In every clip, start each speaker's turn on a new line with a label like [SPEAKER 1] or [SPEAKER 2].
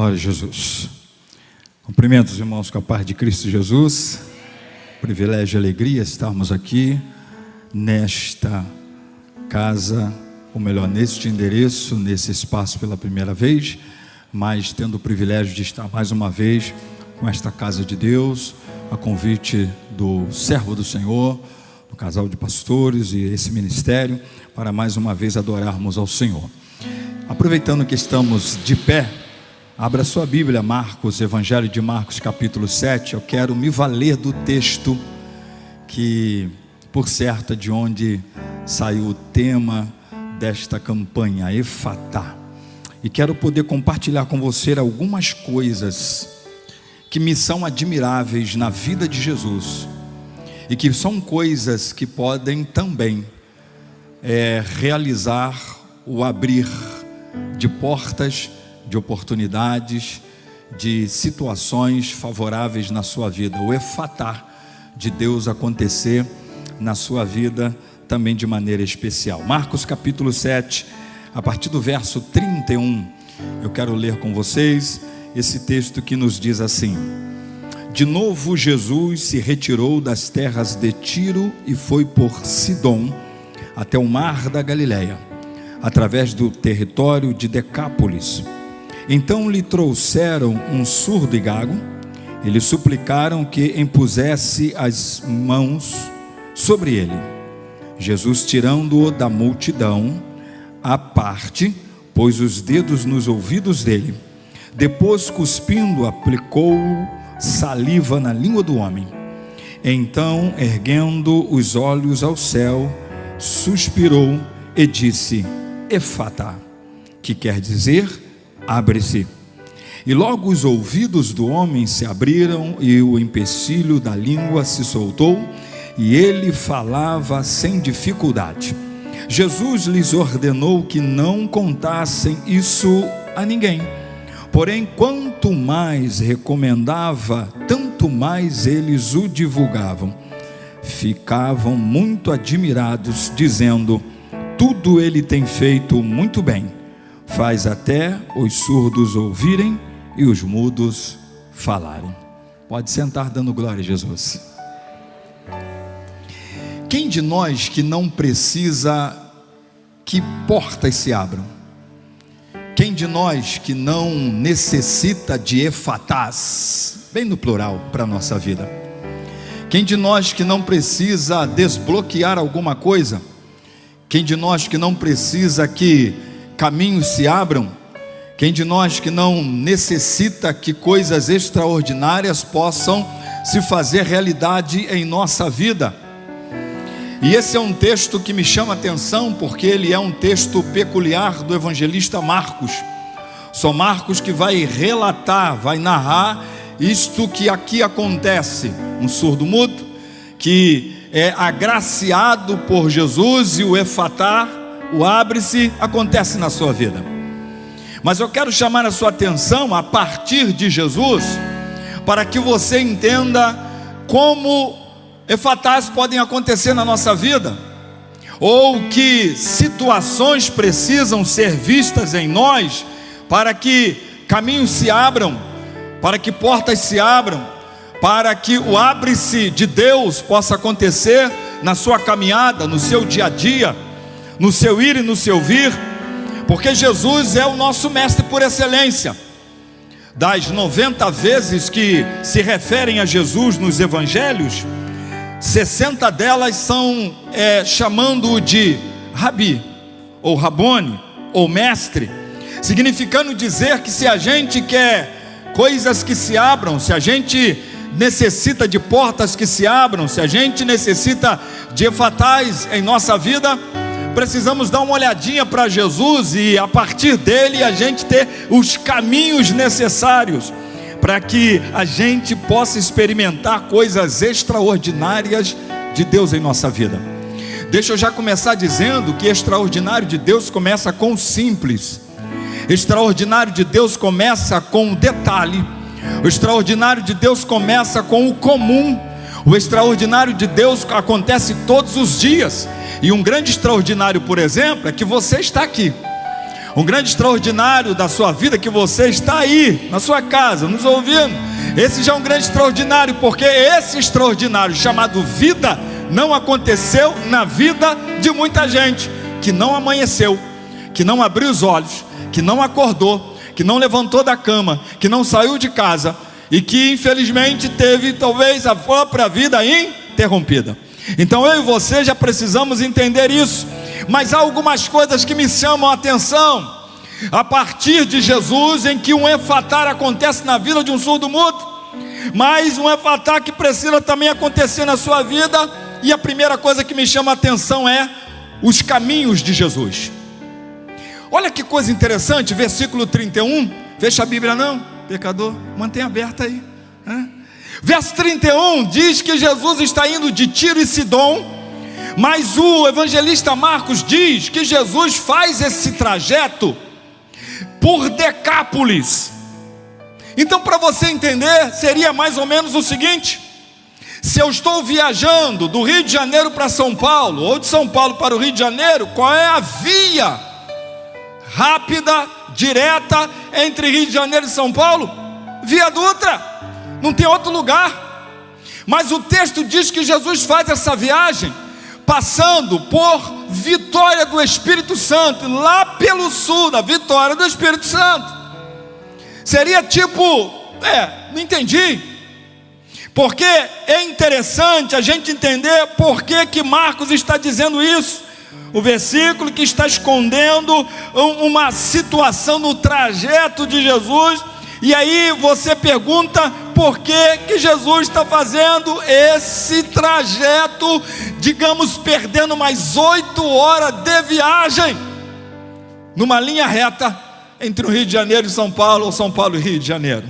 [SPEAKER 1] Glória a Jesus. Cumprimento os irmãos com a paz de Cristo Jesus. Privilégio e alegria estarmos aqui nesta casa, ou melhor, neste endereço, nesse espaço pela primeira vez, mas tendo o privilégio de estar mais uma vez com esta casa de Deus, a convite do servo do Senhor, do casal de pastores e esse ministério, para mais uma vez adorarmos ao Senhor. Aproveitando que estamos de pé, abra sua Bíblia, Marcos, Evangelho de Marcos, capítulo 7. Eu quero me valer do texto que, por certo, é de onde saiu o tema desta campanha, Efatá. E quero poder compartilhar com você algumas coisas que me são admiráveis na vida de Jesus, e que são coisas que podem também realizar o abrir de portas, de oportunidades, de situações favoráveis na sua vida, o efatá de Deus acontecer na sua vida também de maneira especial. Marcos capítulo 7, a partir do verso 31, eu quero ler com vocês esse texto que nos diz assim: de novo Jesus se retirou das terras de Tiro e foi por Sidom até o mar da Galileia, através do território de Decápolis. Então lhe trouxeram um surdo e gago, e lhe suplicaram que impusesse as mãos sobre ele. Jesus, tirando-o da multidão à parte, pôs os dedos nos ouvidos dele. Depois, cuspindo, aplicou saliva na língua do homem. Então, erguendo os olhos ao céu, suspirou e disse: Efatá, que quer dizer, abre-se. E logo os ouvidos do homem se abriram e o empecilho da língua se soltou, e ele falava sem dificuldade. Jesus lhes ordenou que não contassem isso a ninguém. Porém, quanto mais recomendava, tanto mais eles o divulgavam. Ficavam muito admirados, dizendo: tudo ele tem feito muito bem. Faz até os surdos ouvirem e os mudos falarem. Pode sentar dando glória a Jesus. Quem de nós que não precisa que portas se abram? Quem de nós que não necessita de efatás, bem no plural, para a nossa vida? Quem de nós que não precisa desbloquear alguma coisa? Quem de nós que não precisa que caminhos se abram? Quem de nós que não necessita que coisas extraordinárias possam se fazer realidade em nossa vida? E esse é um texto que me chama a atenção, porque ele é um texto peculiar do evangelista Marcos. Só Marcos que vai relatar, vai narrar isto que aqui acontece. Um surdo mudo que é agraciado por Jesus, e o efatá, o abre-se, acontece na sua vida. Mas eu quero chamar a sua atenção a partir de Jesus, para que você entenda como efatás podem acontecer na nossa vida, ou que situações precisam ser vistas em nós, para que caminhos se abram, para que portas se abram, para que o abre-se de Deus possa acontecer na sua caminhada, no seu dia a dia, no seu ir e no seu vir, porque Jesus é o nosso mestre por excelência. Das 90 vezes que se referem a Jesus nos evangelhos, 60 delas são chamando-o de Rabi, ou Rabone, ou mestre, significando dizer que se a gente quer coisas que se abram, se a gente necessita de portas que se abram, se a gente necessita de efatás em nossa vida, precisamos dar uma olhadinha para Jesus, e a partir dele a gente ter os caminhos necessários para que a gente possa experimentar coisas extraordinárias de Deus em nossa vida. Deixa eu já começar dizendo que extraordinário de Deus começa com o simples. Extraordinário de Deus começa com o detalhe. O extraordinário de Deus começa com o comum. O extraordinário de Deus acontece todos os dias. E um grande extraordinário, por exemplo, é que você está aqui. Um grande extraordinário da sua vida, que você está aí, na sua casa, nos ouvindo. Esse já é um grande extraordinário, porque esse extraordinário chamado vida não aconteceu na vida de muita gente que não amanheceu, que não abriu os olhos, que não acordou, que não levantou da cama, que não saiu de casa e que infelizmente teve talvez a própria vida interrompida. Então eu e você já precisamos entender isso. Mas há algumas coisas que me chamam a atenção a partir de Jesus, em que um efatá acontece na vida de um surdo-mudo, mas um efatá que precisa também acontecer na sua vida. E a primeira coisa que me chama a atenção é os caminhos de Jesus. Olha que coisa interessante, versículo 31, fecha a Bíblia não, pecador, mantém aberta aí, Verso 31 diz que Jesus está indo de Tiro e Sidom, mas o evangelista Marcos diz que Jesus faz esse trajeto por Decápolis. Então, para você entender, seria mais ou menos o seguinte: se eu estou viajando do Rio de Janeiro para São Paulo, ou de São Paulo para o Rio de Janeiro, qual é a via rápida, direta, entre Rio de Janeiro e São Paulo? Via Dutra, não tem outro lugar. Mas o texto diz que Jesus faz essa viagem passando por Vitória do Espírito Santo, lá pelo sul da Vitória do Espírito Santo. Seria tipo, não entendi. Porque é interessante a gente entender por que Marcos está dizendo isso. O versículo que está escondendo uma situação no trajeto de Jesus. E aí você pergunta por que Jesus está fazendo esse trajeto, digamos, perdendo mais 8 horas de viagem, numa linha reta entre o Rio de Janeiro e São Paulo, ou São Paulo e Rio de Janeiro.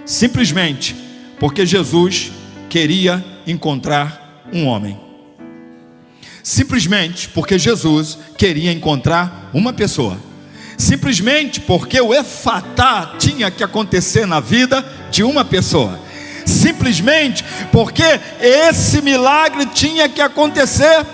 [SPEAKER 1] Simplesmente porque Jesus queria encontrar um homem. Simplesmente porque Jesus queria encontrar uma pessoa. Simplesmente porque o efatá tinha que acontecer na vida de uma pessoa. Simplesmente porque esse milagre tinha que acontecer.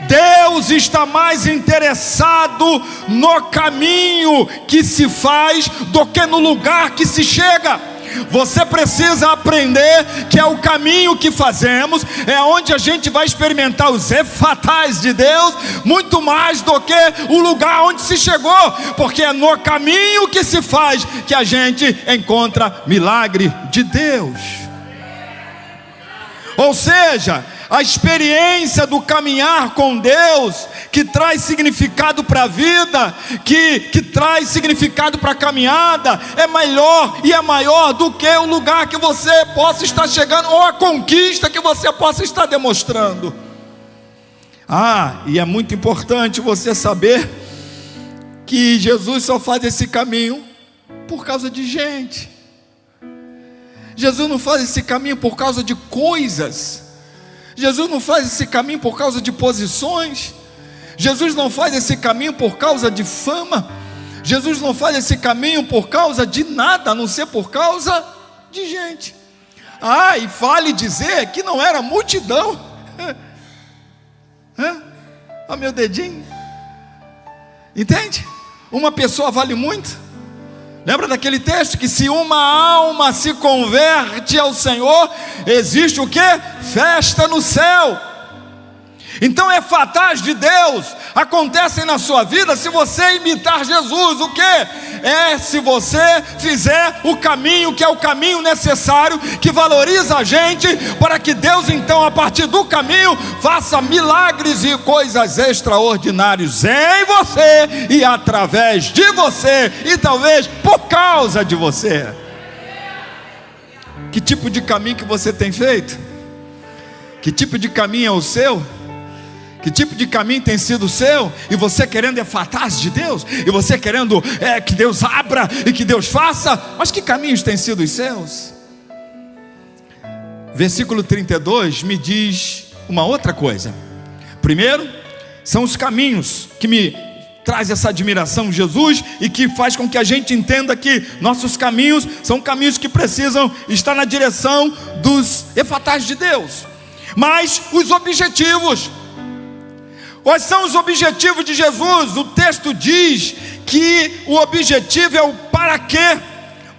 [SPEAKER 1] Deus está mais interessado no caminho que se faz do que no lugar que se chega. Você precisa aprender que é o caminho que fazemos, é onde a gente vai experimentar os efatás de Deus, muito mais do que o lugar onde se chegou, porque é no caminho que se faz que a gente encontra milagre de Deus. Ou seja, a experiência do caminhar com Deus, que traz significado para a vida, que traz significado para a caminhada, é melhor e é maior do que o lugar que você possa estar chegando, ou a conquista que você possa estar demonstrando. E é muito importante você saber que Jesus só faz esse caminho por causa de gente. Jesus não faz esse caminho por causa de coisas. Jesus não faz esse caminho por causa de posições. Jesus não faz esse caminho por causa de fama. Jesus não faz esse caminho por causa de nada, a não ser por causa de gente. E vale dizer que não era multidão. Olha meu dedinho. Entende? Uma pessoa vale muito. Lembra daquele texto que se uma alma se converte ao Senhor, existe o quê? Festa no céu. Então efatás de Deus acontecem na sua vida se você imitar Jesus. O quê? Se você fizer o caminho que é o caminho necessário, que valoriza a gente, para que Deus então a partir do caminho faça milagres e coisas extraordinárias em você e através de você e talvez por causa de você. Que tipo de caminho que você tem feito? Que tipo de caminho é o seu? Que tipo de caminho tem sido o seu? E você querendo efatás de Deus? E você querendo que Deus abra e que Deus faça? Mas que caminhos têm sido os seus? Versículo 32 me diz uma outra coisa. Primeiro, são os caminhos que me traz essa admiração de Jesus e que faz com que a gente entenda que nossos caminhos são caminhos que precisam estar na direção dos efatás de Deus. Mas os objetivos, quais são os objetivos de Jesus? O texto diz que o objetivo é o para quê.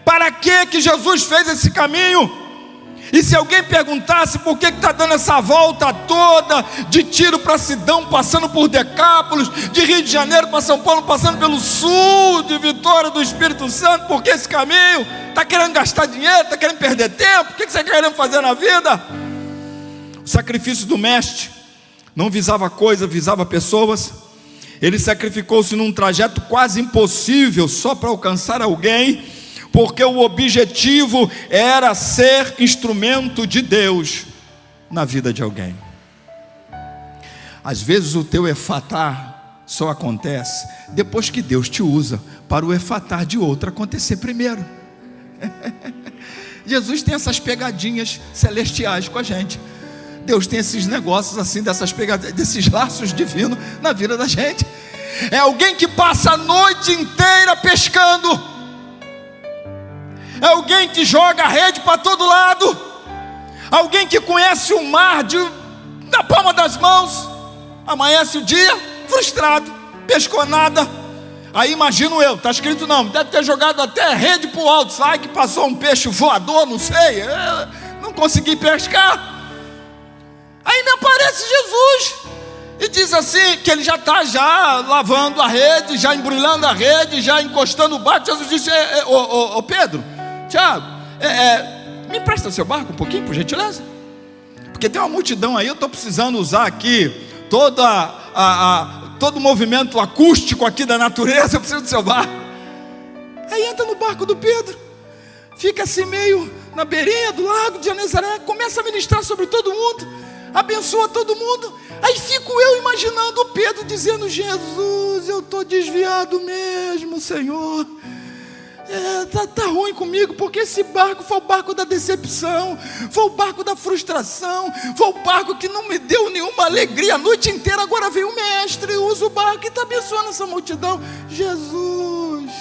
[SPEAKER 1] Para que Jesus fez esse caminho? E se alguém perguntasse por que está dando essa volta toda, de Tiro para Sidão, passando por Decápolis, de Rio de Janeiro para São Paulo, passando pelo sul, de Vitória do Espírito Santo, por que esse caminho? Está querendo gastar dinheiro? Está querendo perder tempo? O que você está querendo fazer na vida? O sacrifício do mestre não visava coisa, visava pessoas. Ele sacrificou-se num trajeto quase impossível, só para alcançar alguém, porque o objetivo era ser instrumento de Deus na vida de alguém. Às vezes o teu efatá só acontece depois que Deus te usa para o efatá de outro acontecer primeiro. Jesus tem essas pegadinhas celestiais com a gente. Deus tem esses negócios assim, dessas pegadinhas, desses laços divinos na vida da gente. É alguém que passa a noite inteira pescando. É alguém que joga a rede para todo lado. Alguém que conhece o mar na palma das mãos. Amanhece o dia frustrado, pescou nada. Aí imagino eu, está escrito não, deve ter jogado até rede para o alto. Sai que passou um peixe voador, não sei, não consegui pescar. Aí me aparece Jesus e diz assim, que ele já está lavando a rede, já embrulhando a rede, já encostando o barco. Jesus disse, ô Pedro, Tiago, me empresta o seu barco um pouquinho, por gentileza? Porque tem uma multidão aí, eu estou precisando usar aqui todo o movimento acústico aqui da natureza, eu preciso do seu barco. Aí entra no barco do Pedro, fica assim meio na beirinha do lago de Genezaré, começa a ministrar sobre todo mundo, abençoa todo mundo. Aí fico eu imaginando o Pedro dizendo, Jesus, eu estou desviado mesmo, Senhor. Tá ruim comigo, porque esse barco foi o barco da decepção, foi o barco da frustração, foi o barco que não me deu nenhuma alegria a noite inteira. Agora veio o mestre, usa o barco e está abençoando essa multidão. Jesus,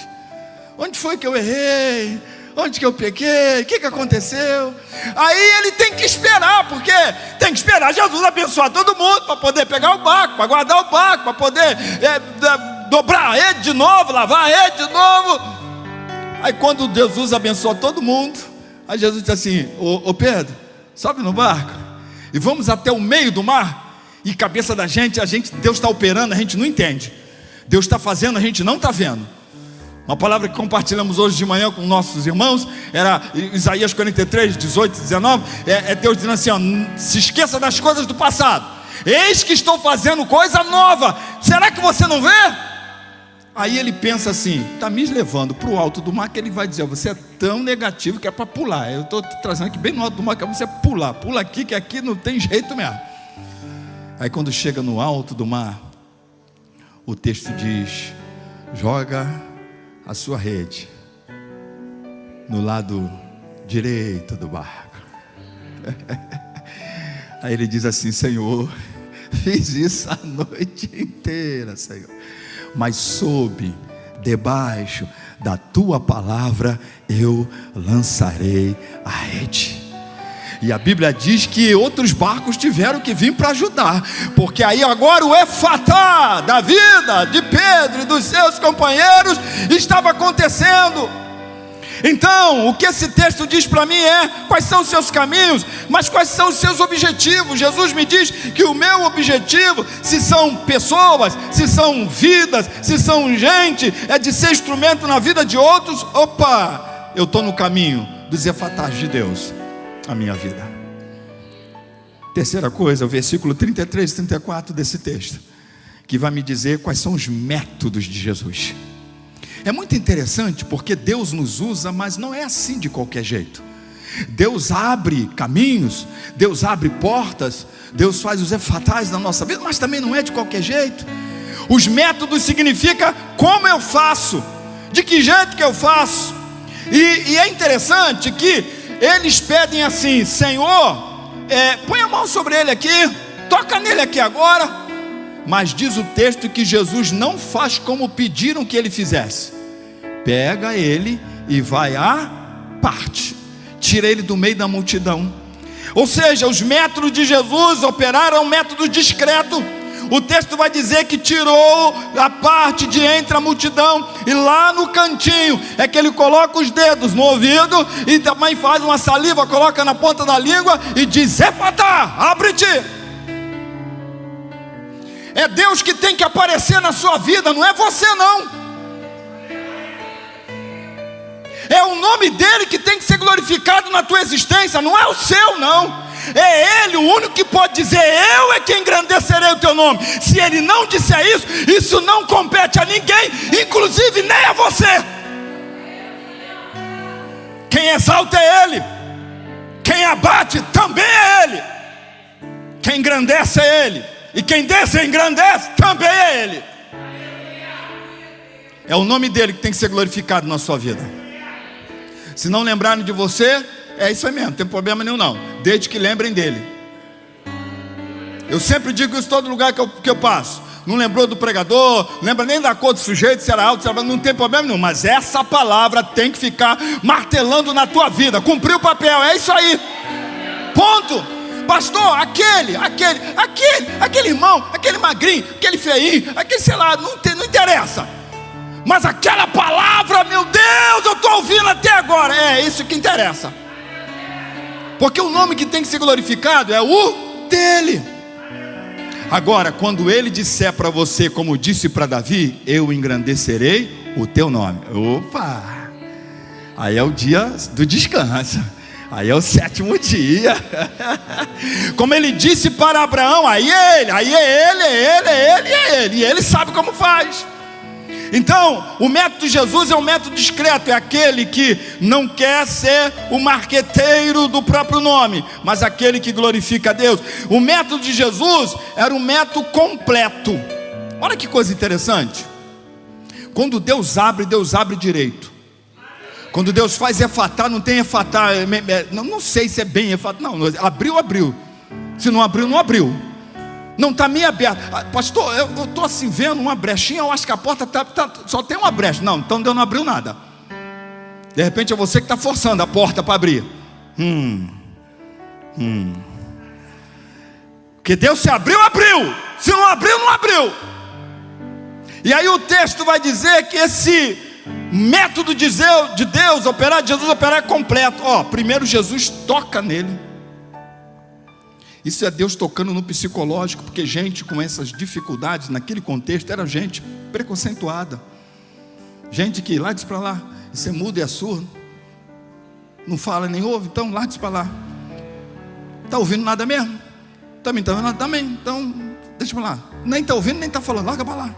[SPEAKER 1] onde foi que eu errei? Onde que eu pequei? O que aconteceu? Aí ele tem que esperar, porque tem que esperar Jesus abençoar todo mundo para poder pegar o barco, para guardar o barco, para poder dobrar a rede de novo, lavar a rede de novo. Aí quando Jesus abençoa todo mundo, aí Jesus diz assim, ô Pedro, sobe no barco e vamos até o meio do mar. E cabeça da gente, Deus está operando, a gente não entende. Deus está fazendo, a gente não está vendo. Uma palavra que compartilhamos hoje de manhã com nossos irmãos era Isaías 43, 18, 19. Deus dizendo assim, se esqueça das coisas do passado, eis que estou fazendo coisa nova, será que você não vê? Aí ele pensa assim, está me levando para o alto do mar, que ele vai dizer, você é tão negativo que é para pular. Eu estou trazendo aqui bem no alto do mar, que é você pular, pula aqui, que aqui não tem jeito mesmo. Aí quando chega no alto do mar, o texto diz, joga a sua rede no lado direito do barco. Aí ele diz assim, Senhor, fiz isso a noite inteira, Senhor, mas sob, debaixo da tua palavra, eu lançarei a rede. E a Bíblia diz que outros barcos tiveram que vir para ajudar, porque aí agora o efatá da vida de Pedro e dos seus companheiros estava acontecendo. Então, o que esse texto diz para mim quais são os seus caminhos, mas quais são os seus objetivos. Jesus me diz que o meu objetivo, se são pessoas, se são vidas, se são gente, é de ser instrumento na vida de outros. Opa, eu estou no caminho dos efatás de Deus, a minha vida. Terceira coisa, o versículo 33 e 34 desse texto, que vai me dizer quais são os métodos de Jesus. É muito interessante, porque Deus nos usa, mas não é assim de qualquer jeito. Deus abre caminhos, Deus abre portas, Deus faz os efatás na nossa vida, mas também não é de qualquer jeito. Os métodos significa como eu faço, de que jeito que eu faço. E é interessante que eles pedem assim, Senhor, põe a mão sobre ele aqui, toca nele aqui agora. Mas diz o texto que Jesus não faz como pediram que ele fizesse. Pega ele e vai à parte, tira ele do meio da multidão. Ou seja, os métodos de Jesus operaram um método discreto. o texto vai dizer que tirou a parte de entre a multidão, e lá no cantinho é que ele coloca os dedos no ouvido, e também faz uma saliva, coloca na ponta da língua e diz: Efatá, abre-te. É Deus que tem que aparecer na sua vida, não é você não. É o nome dele que tem que ser glorificado na tua existência, não é o seu não. É ele o único que pode dizer: eu é quem engrandecerei o teu nome. Se ele não disser isso, isso não compete a ninguém, inclusive nem a você. Quem exalta é ele, quem abate também é ele, quem engrandece é ele, e quem desengrandece também é ele. É o nome dele que tem que ser glorificado na sua vida. Se não lembrarem de você, é isso aí mesmo, não tem problema nenhum não, desde que lembrem dele. Eu sempre digo isso em todo lugar que eu passo. Não lembrou do pregador, não lembra nem da cor do sujeito, se era alto, se era baixo, não tem problema nenhum. Mas essa palavra tem que ficar martelando na tua vida. Cumpriu o papel, é isso aí. Ponto. Pastor, aquele irmão, aquele magrinho, aquele feinho, aquele sei lá, não interessa. Mas aquela palavra, meu Deus, eu estou ouvindo até agora. É isso que interessa. Porque o nome que tem que ser glorificado é o dele. Agora, quando ele disser para você, como disse para Davi: eu engrandecerei o teu nome. Opa! Aí é o dia do descanso. Aí é o 7º dia. Como ele disse para Abraão, aí é ele. E ele sabe como faz. Então, o método de Jesus é um método discreto. É aquele que não quer ser o marqueteiro do próprio nome, mas aquele que glorifica a Deus. O método de Jesus era um método completo. Olha que coisa interessante. Quando Deus abre direito. Quando Deus faz efatá, não tem efatá. Não sei se é bem efatá. Não, abriu. Se não abriu, não abriu. Não está meio aberto. Pastor, eu estou assim vendo uma brechinha. Eu acho que a porta só tem uma brecha. Não, então Deus não abriu nada. De repente é você que está forçando a porta para abrir. Porque Deus se abriu. Se não abriu, não abriu. E aí o texto vai dizer que esse método de Deus operar, de Jesus operar, é completo. Primeiro Jesus toca nele. Isso é Deus tocando no psicológico, porque gente com essas dificuldades naquele contexto era gente preconceituada, gente que lá diz para lá, isso é mudo e é surdo, não fala nem ouve, então lá diz para lá, está ouvindo nada mesmo? Também está ouvindo nada também, então deixa para lá, nem está ouvindo nem está falando, larga para lá,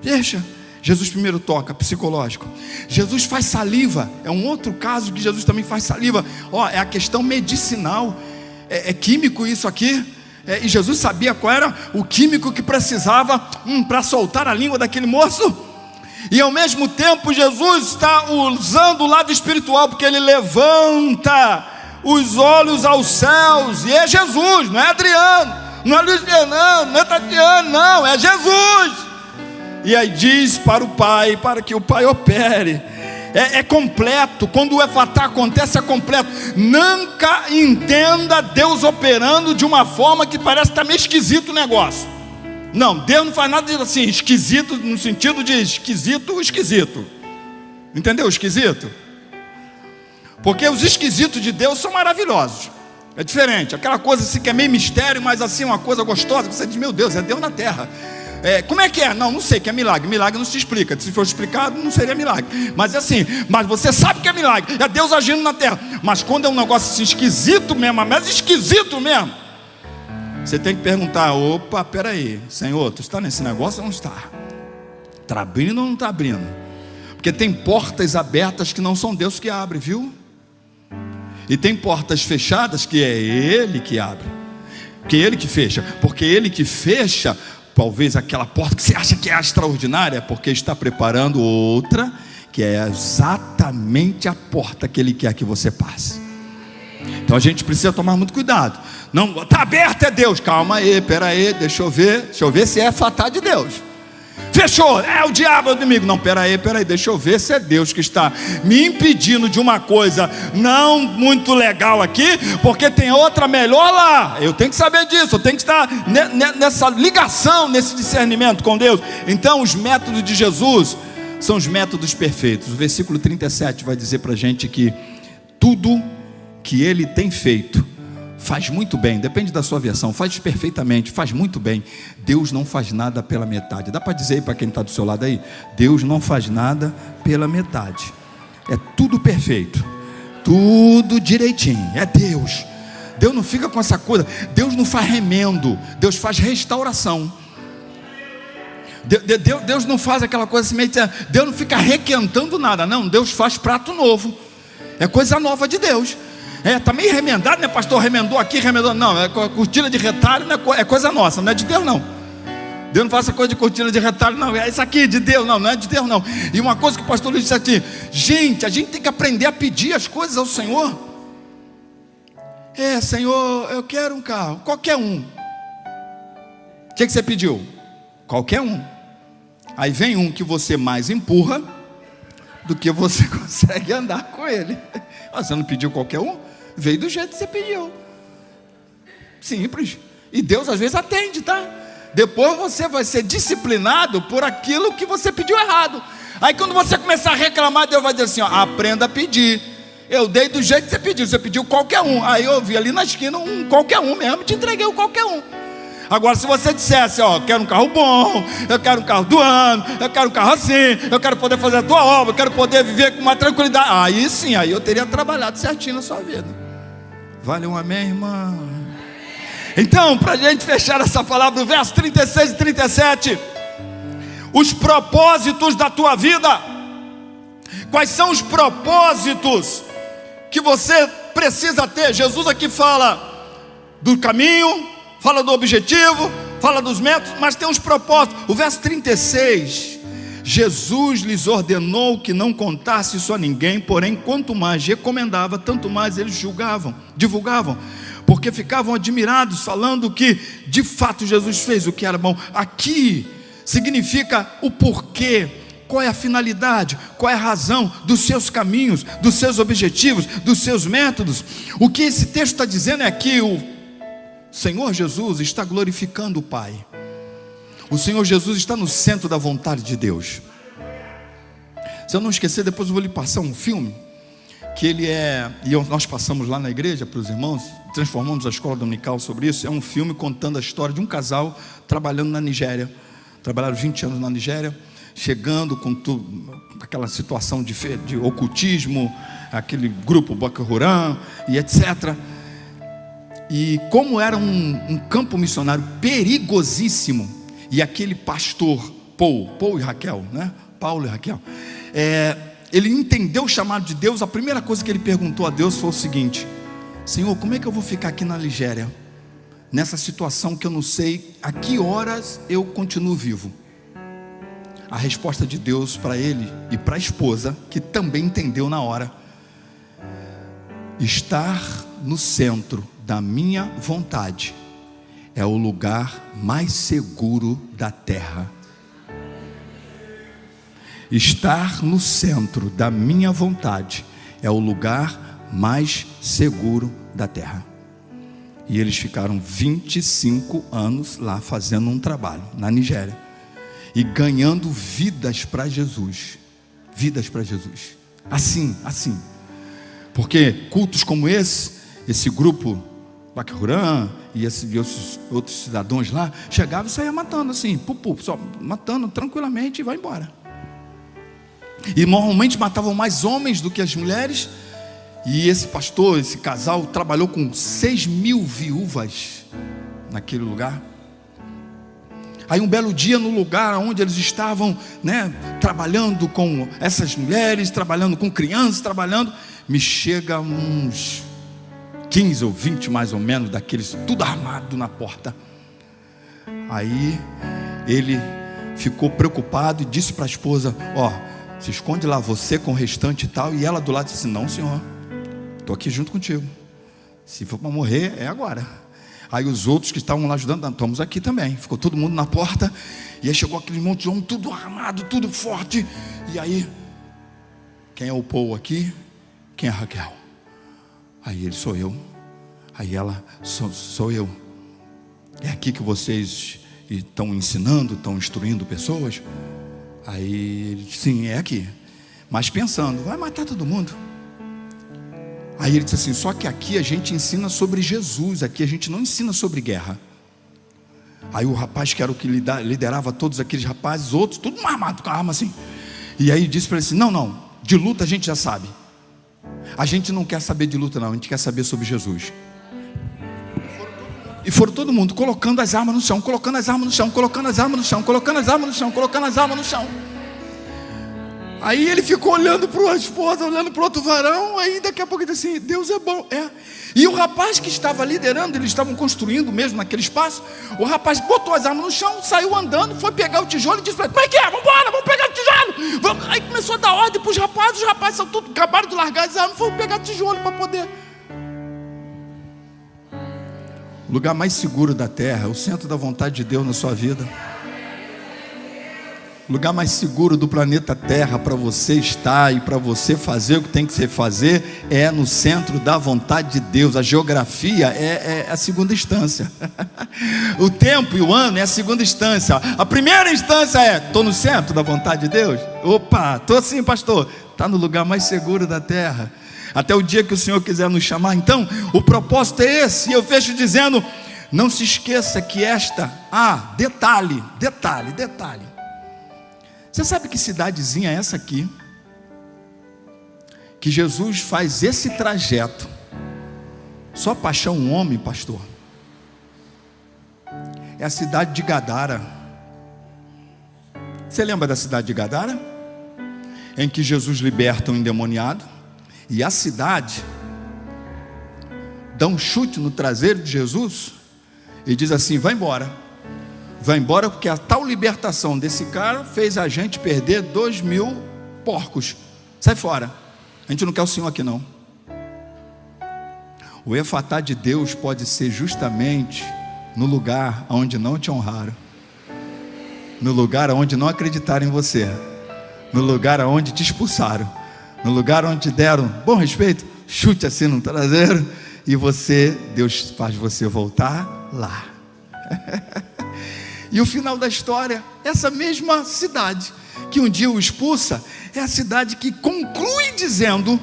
[SPEAKER 1] deixa. Jesus primeiro toca, psicológico. Jesus faz saliva, é um outro caso que Jesus também faz saliva. É a questão medicinal. É químico isso aqui. E Jesus sabia qual era o químico que precisava para soltar a língua daquele moço. E ao mesmo tempo Jesus está usando o lado espiritual, porque ele levanta os olhos aos céus. E é Jesus, não é Adriano, não é Luiz Fernando, não é Tatiana, não, é Jesus. E aí diz para o Pai, para que o Pai opere. É completo. Quando o efatá acontece, é completo. Nunca entenda Deus operando de uma forma que parece estar meio esquisito o negócio. Não, Deus não faz nada assim esquisito, no sentido de esquisito. Entendeu? Esquisito. Porque os esquisitos de Deus são maravilhosos. É diferente, aquela coisa assim que é meio mistério, mas assim uma coisa gostosa, você diz: meu Deus, é Deus na terra. Como é que é? Não sei que é milagre. Milagre não se explica. Se for explicado, não seria milagre. Mas é assim, mas você sabe que é milagre. É Deus agindo na terra. Mas quando é um negócio assim esquisito mesmo, mas esquisito mesmo, você tem que perguntar: opa, peraí, Senhor, tu está nesse negócio ou não está? Está abrindo ou não está abrindo? Porque tem portas abertas que não são Deus que abre, viu? E tem portas fechadas que é Ele que abre, que é Ele que fecha. Porque Ele que fecha, talvez aquela porta que você acha que é extraordinária, porque está preparando outra, que é exatamente a porta que Ele quer que você passe. Então a gente precisa tomar muito cuidado. Não, está aberto, é Deus. Calma aí, pera aí, deixa eu ver se é efatá de Deus. Fechou, é o diabo, é o inimigo. Não, peraí, deixa eu ver se é Deus que está me impedindo de uma coisa não muito legal aqui, porque tem outra melhor lá. Eu tenho que saber disso, eu tenho que estar nessa ligação, nesse discernimento com Deus. Então os métodos de Jesus são os métodos perfeitos. O versículo 37 vai dizer para a gente que tudo que Ele tem feito faz muito bem, depende da sua versão, faz perfeitamente, faz muito bem. Deus não faz nada pela metade. Dá para dizer aí para quem está do seu lado aí? Deus não faz nada pela metade. É tudo perfeito, tudo direitinho. É Deus. Deus não fica com essa coisa. Deus não faz remendo, Deus faz restauração. Deus não faz aquela coisa assim, Deus não fica requentando nada. Não, Deus faz prato novo. É coisa nova de Deus. Está meio remendado, né, pastor? Remendou aqui, remendou. Não, é cortina de retalho, é coisa nossa, não é de Deus, não. Deus não faz essa coisa de cortina de retalho, não. É isso aqui de Deus, não é de Deus, não. E uma coisa que o pastor Luiz disse aqui: gente, a gente tem que aprender a pedir as coisas ao Senhor. Senhor, eu quero um carro, qualquer um. O que você pediu? Qualquer um. Aí vem um que você mais empurra do que você consegue andar com ele. Você não pediu qualquer um? Veio do jeito que você pediu. Simples. E Deus às vezes atende, tá? Depois você vai ser disciplinado por aquilo que você pediu errado. Aí quando você começar a reclamar, Deus vai dizer assim, aprenda a pedir. Eu dei do jeito que você pediu qualquer um. Aí eu vi ali na esquina um qualquer um mesmo, te entreguei o qualquer um. Agora se você dissesse, eu quero um carro bom, eu quero um carro do ano, eu quero um carro assim, eu quero poder fazer a tua obra, eu quero poder viver com uma tranquilidade, aí sim, aí eu teria trabalhado certinho na sua vida. Vale um amém, irmã? Então, para a gente fechar essa palavra, o verso 36 e 37, os propósitos da tua vida. Quais são os propósitos que você precisa ter? Jesus aqui fala do caminho, fala do objetivo, fala dos métodos, mas tem uns propósitos. O verso 36, Jesus lhes ordenou que não contasse isso a ninguém, porém quanto mais recomendava, tanto mais eles divulgavam, porque ficavam admirados, falando que de fato Jesus fez o que era bom. Aqui significa o porquê. Qual é a finalidade, qual é a razão dos seus caminhos, dos seus objetivos, dos seus métodos. O que esse texto está dizendo é que o Senhor Jesus está glorificando o Pai. O Senhor Jesus está no centro da vontade de Deus. Se eu não esquecer, depois eu vou lhe passar um filme que ele é, e nós passamos lá na igreja para os irmãos, transformamos a escola dominical sobre isso. É um filme contando a história de um casal trabalhando na Nigéria. Trabalharam 20 anos na Nigéria, chegando com aquela situação de ocultismo, aquele grupo Boko Haram e etc. E como era um campo missionário perigosíssimo, e aquele pastor Paulo e Raquel, ele entendeu o chamado de Deus. A primeira coisa que ele perguntou a Deus foi o seguinte: Senhor, como é que eu vou ficar aqui na Nigéria, nessa situação que eu não sei a que horas eu continuo vivo? A resposta de Deus para ele e para a esposa, que também entendeu na hora: estar no centro da minha vontade é o lugar mais seguro da terra. Estar no centro da minha vontade é o lugar mais seguro da terra. E eles ficaram 25 anos lá fazendo um trabalho na Nigéria e ganhando vidas para Jesus. Vidas para Jesus. Assim. Porque cultos como esse grupo Boko Haram e esses outros cidadãos lá chegavam e saíam matando assim, só matando tranquilamente e vai embora. E normalmente matavam mais homens do que as mulheres. E esse pastor, esse casal trabalhou com 6.000 viúvas naquele lugar. Aí um belo dia, no lugar onde eles estavam, trabalhando com essas mulheres, trabalhando com crianças, me chega uns 15 ou 20 mais ou menos daqueles, tudo armado na porta. Aí ele ficou preocupado e disse para a esposa: se esconde lá você com o restante e tal. E ela do lado disse: não, senhor, estou aqui junto contigo. Se for para morrer, é agora. Aí os outros que estavam lá ajudando, estamos aqui também. Ficou todo mundo na porta. E aí chegou aquele monte de homem, tudo armado, tudo forte. E aí, quem é o Paul aqui? Quem é a Raquel? Aí ele, sou eu. Aí ela, sou eu. É aqui que vocês estão ensinando, estão instruindo pessoas? Aí ele disse, sim, é aqui. Mas pensando, vai matar todo mundo. Aí ele disse assim, só que aqui a gente ensina sobre Jesus, aqui a gente não ensina sobre guerra. Aí o rapaz que era o que liderava todos aqueles rapazes, outros, tudo armado com a arma assim. E aí disse para ele assim, não, de luta a gente já sabe. A gente não quer saber de luta não, a gente quer saber sobre Jesus. E foram todo mundo colocando as armas no chão, colocando as armas no chão, colocando as armas no chão, colocando as armas no chão, colocando as armas no chão. Aí ele ficou olhando para a esposa, olhando para o outro varão. Aí daqui a pouco ele disse assim, Deus é bom, é. E o rapaz que estava liderando, eles estavam construindo mesmo naquele espaço. O rapaz botou as armas no chão, saiu andando, foi pegar o tijolo e disse para ele, como é que é? Vamos embora, vamos pegar o tijolo, vamos. Aí começou a dar ordem para os rapazes são tudo, acabaram de largar as armas, foram pegar tijolo para poder. O lugar mais seguro da terra, o centro da vontade de Deus na sua vida. O lugar mais seguro do planeta Terra para você estar e para você fazer o que tem que se fazer é no centro da vontade de Deus. A geografia é a segunda instância. O tempo e o ano é a segunda instância. A primeira instância é, estou no centro da vontade de Deus? Opa, estou assim, pastor. Está no lugar mais seguro da terra. Até o dia que o Senhor quiser nos chamar. Então, o propósito é esse. E eu fecho dizendo, não se esqueça que detalhe. Você sabe que cidadezinha é essa aqui? Que Jesus faz esse trajeto só para achar um homem, pastor? É a cidade de Gadara. Você lembra da cidade de Gadara? Em que Jesus liberta um endemoniado. E a cidade dá um chute no traseiro de Jesus e diz assim, vai embora. Vai embora porque a tal libertação desse cara fez a gente perder 2.000 porcos. Sai fora. A gente não quer o Senhor aqui não. O efatá de Deus pode ser justamente no lugar onde não te honraram, no lugar onde não acreditaram em você, no lugar onde te expulsaram, no lugar onde te deram bom respeito, chute assim no traseiro, e Deus faz você voltar lá. E o final da história, essa mesma cidade que um dia o expulsa, é a cidade que conclui dizendo,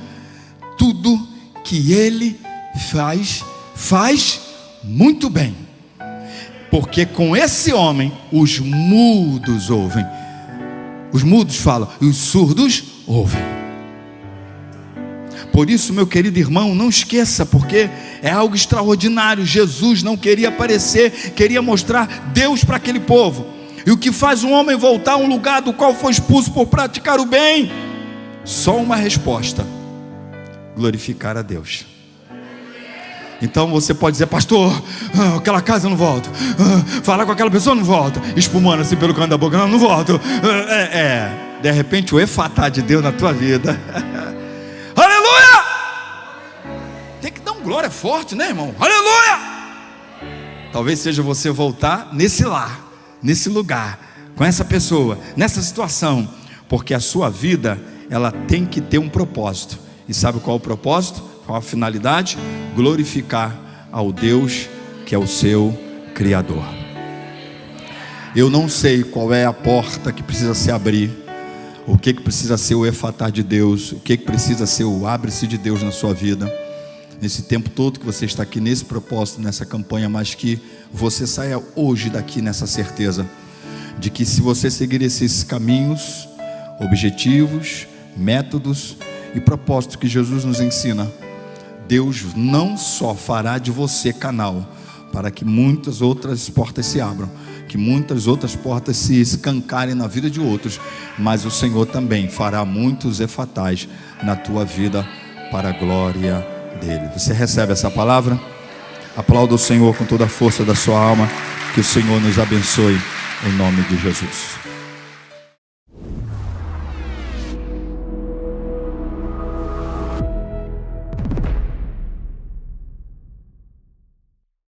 [SPEAKER 1] tudo que ele faz muito bem, porque com esse homem os mudos ouvem. Os mudos falam e os surdos ouvem. Por isso, meu querido irmão, não esqueça, porque é algo extraordinário. Jesus não queria aparecer, queria mostrar Deus para aquele povo. E o que faz um homem voltar a um lugar do qual foi expulso por praticar o bem? Só uma resposta: glorificar a Deus. Então você pode dizer, pastor, aquela casa eu não volto, falar com aquela pessoa eu não volto, espumando assim pelo canto da boca, não volto. De repente o efatá de Deus na tua vida. Aleluia! Tem que dar um glória forte, né, irmão? Aleluia! Talvez seja você voltar nesse lar, nesse lugar, com essa pessoa, nessa situação, porque a sua vida, ela tem que ter um propósito. E sabe qual é o propósito? Qual a finalidade? Glorificar ao Deus que é o seu Criador. Eu não sei qual é a porta que precisa se abrir, o que precisa ser o efatá de Deus, o que precisa ser o abre-se de Deus na sua vida, nesse tempo todo que você está aqui, nesse propósito, nessa campanha, mas que você saia hoje daqui nessa certeza de que se você seguir esses caminhos, objetivos, métodos e propósitos que Jesus nos ensina, Deus não só fará de você canal para que muitas outras portas se abram, que muitas outras portas se escancarem na vida de outros, mas o Senhor também fará muitos efatais na tua vida para a glória dele. Você recebe essa palavra? Aplauda o Senhor com toda a força da sua alma. Que o Senhor nos abençoe em nome de Jesus.